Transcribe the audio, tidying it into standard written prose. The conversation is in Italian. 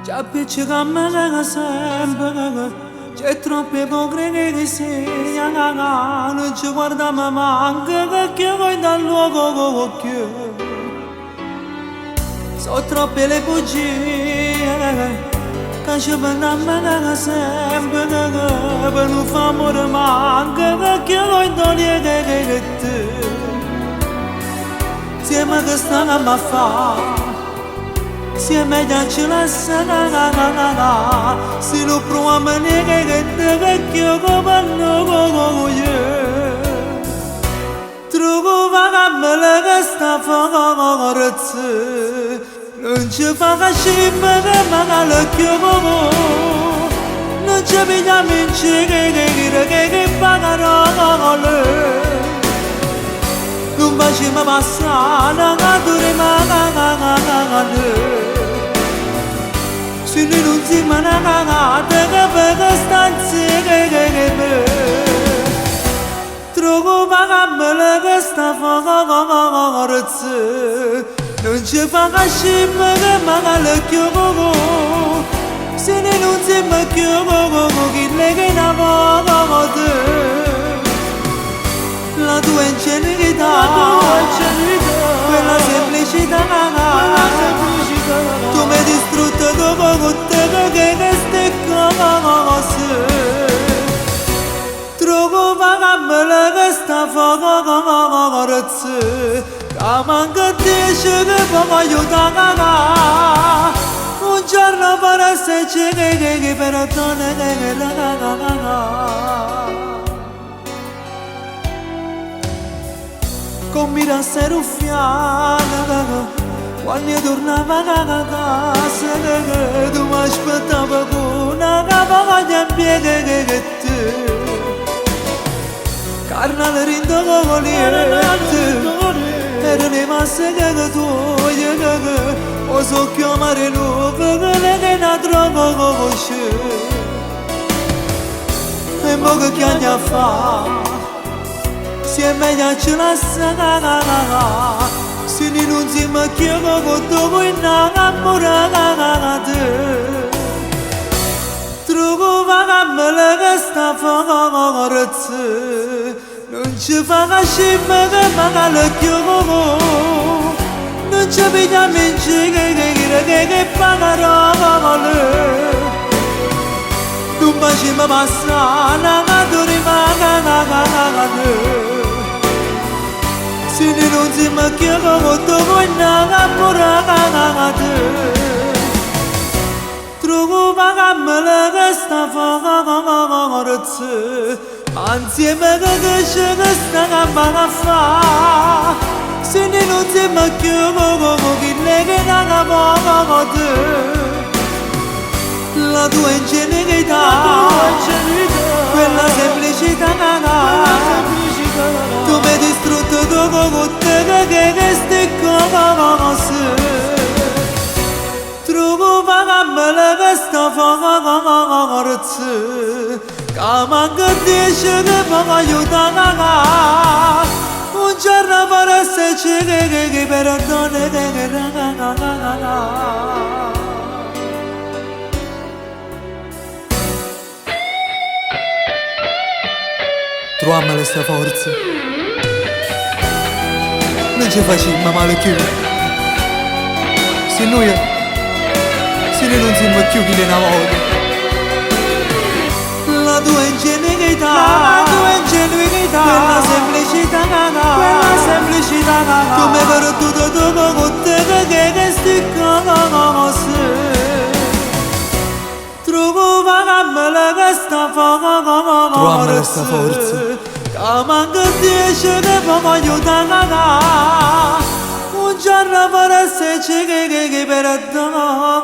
Ci appiccica me sempre, c'è troppo ipocrisia che segna, non ci guardiamo manco che vuoi dal luogo che sono troppe le bugie che ci pendiamo sempre, per non far amore manco che vuoi togliere che te insieme che stiamo a fare. Si è meglio ci lasciare, si lo proviamo che te vecchio come noi. Trova che me la sta forza, non ci fa scimma che magari non ci pigliamo in giro che parole. Non facciamo passare la durima. Se noi non siamo una cagata che per stanze che trovo pagabile che sta forza, non ci fa scimma che magari se noi non siamo chi le che ne vuole. La tua ingenuità, quella semplicità, tu mi hai distrutto dopo te che queste cose. Trovo pagabile questa forza, che manca dice che può aiutare. Un giorno per esserci che perdona. Con mirasse ruffiana, quando tornava a casa, tu mi aspettava con una cavaglia in piega che te. Carnale rindogoliette, era rimasto che tu, oso chiamare nuove, che ne trovo così. E mo che anni a fa? Si è meglio ci lasciare, se non siamo più con voi innamorati. Trovo pagabile che sta forza, non ci fa scimma che magari non ci pigliamo in giro che parole. Non facciamo passare la durima. Se non siamo più con voi innamorati, trovo pagabile che sta forza, insieme che ci stiamo a fare. Se non siamo più con chi le che ne vuole. La tua ingenuità, quella semplicità, tu mi hai distrutto dopo te che queste cose. Trovo pagabile questa forza, che manca dice che può aiutare. Un giorno per esserci che perdona. Troviamo questa forza, non ci facciamo male più. Se noi non siamo più chi le navole. La tua ingenuità, quella semplicità, tu mi hai perduto dopo con te che queste cose. Trovo pagabile questa forza, che manca dice che può aiutare. Un giorno per esserci che perdona.